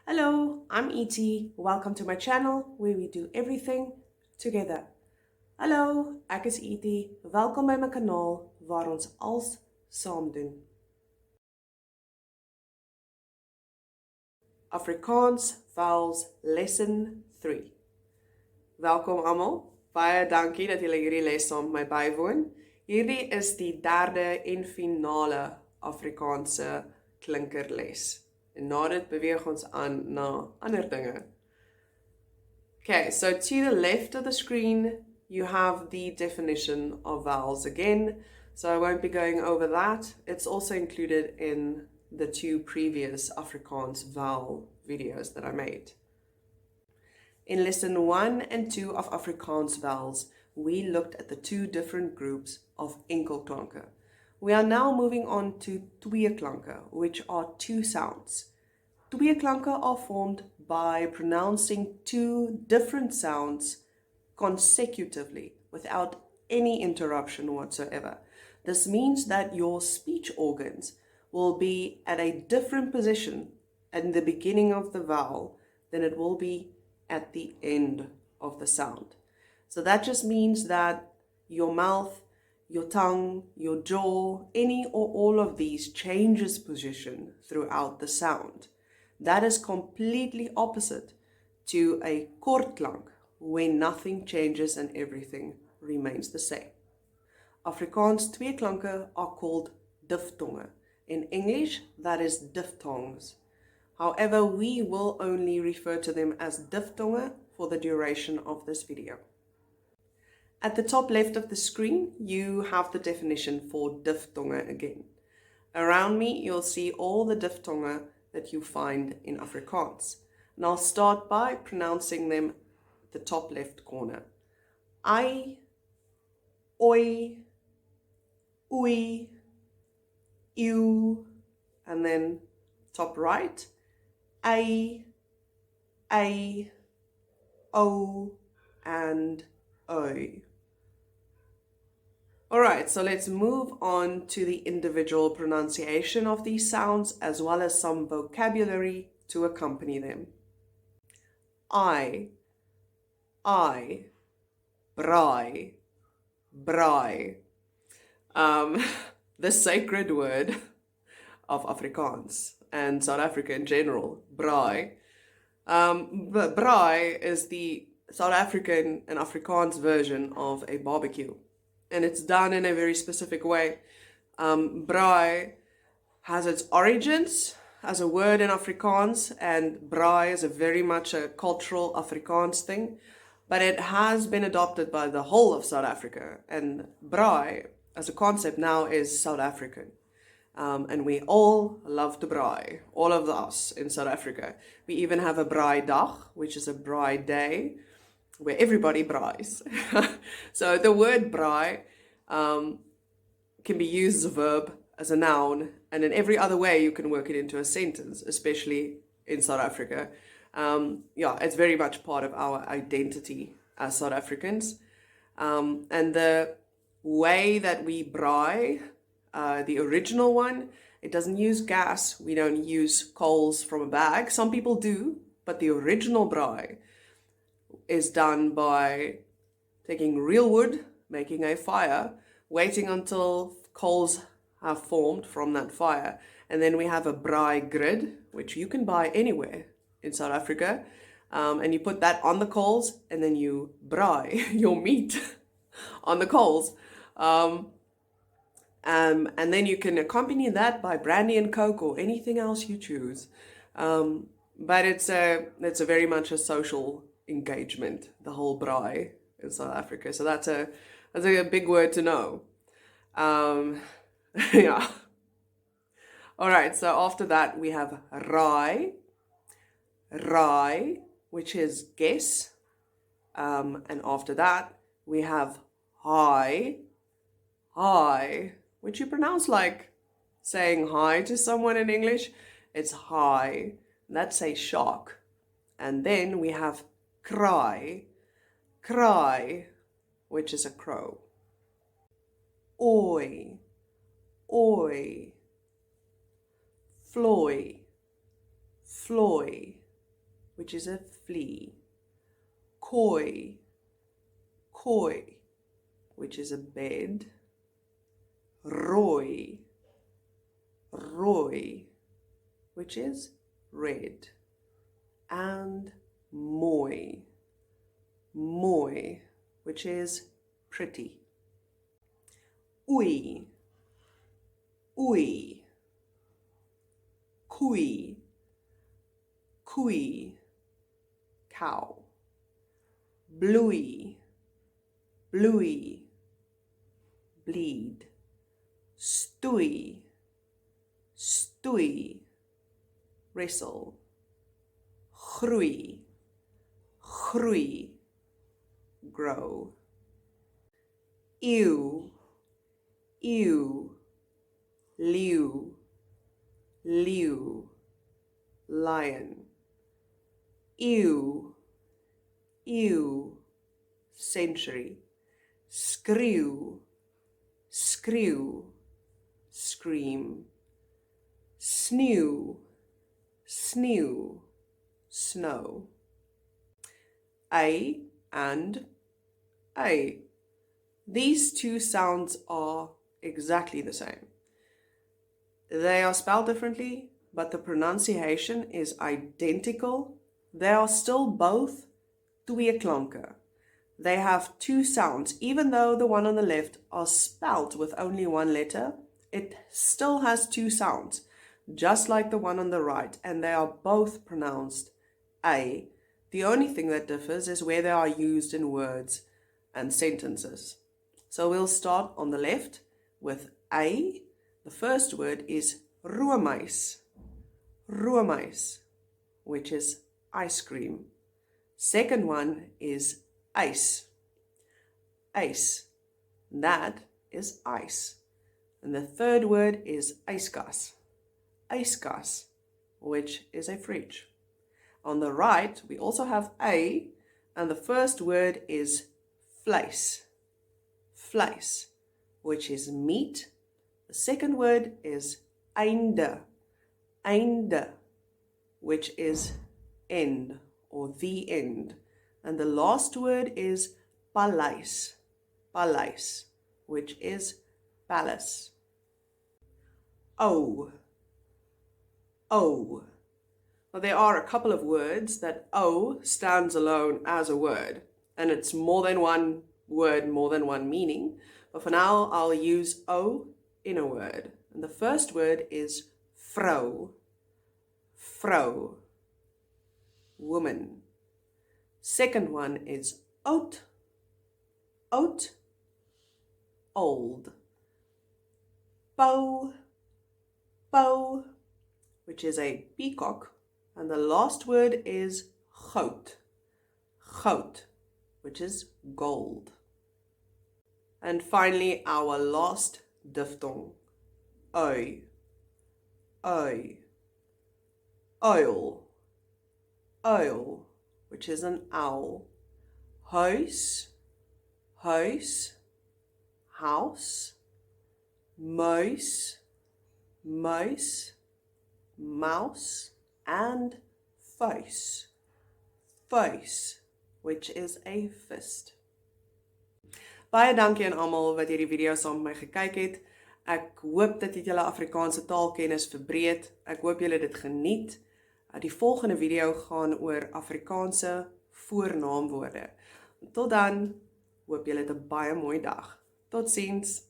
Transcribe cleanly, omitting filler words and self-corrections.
Hallo, I'm E.T. Welcome to my channel where we do everything together. Hallo, ek is E.T. Welkom by my kanaal waar ons als saam doen. Afrikaans Vowels Lesson 3. Welkom almal. Baie dankie dat julle hierdie les saam met my bywoon. Hierdie is die derde en finale Afrikaanse klinkerles. En na dit beweeg ons aan na ander dinge. Okay, so to the left of the screen, you have the definition of vowels again. So I won't be going over that. It's also included in the two previous Afrikaans vowel videos that I made. In lesson 1 and 2 of Afrikaans vowels, we looked at the two different groups of enkelklanke. We are now moving on to Tweeklanke, which are two sounds. Tweeklanke are formed by pronouncing two different sounds consecutively without any interruption whatsoever. This means that your speech organs will be at a different position at the beginning of the vowel than it will be at the end of the sound. So that just means that your mouth, your tongue, your jaw, any or all of these changes position throughout the sound. That is completely opposite to a kortklank, where nothing changes and everything remains the same. Afrikaans tweeklanke are called Diftonge. In English, that is diphthongs. However, we will only refer to them as Diftonge for the duration of this video. At the top left of the screen, you have the definition for Diftonge again. Around me, you'll see all the Diftonge that you find in Afrikaans. And I'll start by pronouncing them the top left corner. I, oi, oei, ew, and then top right, a, o, and oi. Alright, so let's move on to the individual pronunciation of these sounds as well as some vocabulary to accompany them. I, braai, braai. The sacred word of Afrikaans and South Africa in general, braai. But braai is the South African and Afrikaans version of a barbecue. And it's done in a very specific way. Braai has its origins as a word in Afrikaans, and braai is very much a cultural Afrikaans thing, but it has been adopted by the whole of South Africa, and braai as a concept now is South African. And we all love to braai, all of us in South Africa. We even have a braai dag, which is a braai day, where everybody braais. So the word braai can be used as a verb, as a noun, and in every other way you can work it into a sentence, especially in South Africa. Yeah, it's very much part of our identity as South Africans. And the way that we braai, the original one, it doesn't use gas. We don't use coals from a bag. Some people do, but the original braai is done by taking real wood, making a fire, waiting until coals have formed from that fire, and then we have a braai grid, which you can buy anywhere in South Africa, and you put that on the coals, and then you braai your meat on the coals, and then you can accompany that by brandy and coke or anything else you choose. But it's a very much a social engagement, the whole braai in South Africa. So that's a big word to know. Yeah. All right. So after that we have raai, which is guess, and after that we have hi, which you pronounce like saying hi to someone in English. It's hi. That's a shark. And then we have cry, which is a crow. Oi, floy, which is a flea. Koi, koi, which is a bed. Rooi, rooi, which is red. And mooi, mooi, which is pretty. Oei, oei, koei, koei, cow. Bluey, bluey, bleed. Stoei, stoei, wrestle. Groei, groei, grow. Eeuw, eeuw, leeuw, leeuw, lion. Eeuw, eeuw, century. Skreeu, skreeu, scream. Sneeuw, sneeuw, snow. A and A. These two sounds are exactly the same. They are spelled differently, but the pronunciation is identical. They are still both Tweeklanke. They have two sounds. Even though the one on the left are spelled with only one letter, it still has two sounds, just like the one on the right, and they are both pronounced A. The only thing that differs is where they are used in words and sentences. So we'll start on the left with A. The first word is roomys, roomys, which is ice cream. Second one is ice, ice. That is ice. And the third word is yskas, yskas, which is a fridge. On the right, we also have A, and the first word is vleis, vleis, which is meat. The second word is einde, einde, which is end or the end. And the last word is paleis, paleis, which is palace. O, O. Now there are a couple of words that O stands alone as a word, and it's more than one word, more than one meaning. But for now, I'll use O in a word. And the first word is vrou, vrou, woman. Second one is oud, oud, old. Pauw, pauw, which is a peacock. And the last word is goud, goud, which is gold. And finally, our last diphthong, ui, ui, uil, uil, which is an owl. Huis, huis, house. Muis, muis, mouse. And vuis, vuis, which is a fist. Baie dankie aan almal wat hierdie video saam met my gekyk het. Ek hoop dat dit julle Afrikaanse taalkennis verbreed. Ek hoop julle dit geniet. Die volgende video gaan oor Afrikaanse voornaamwoorde. Tot dan, hoop julle het 'n baie mooi dag. Totsiens.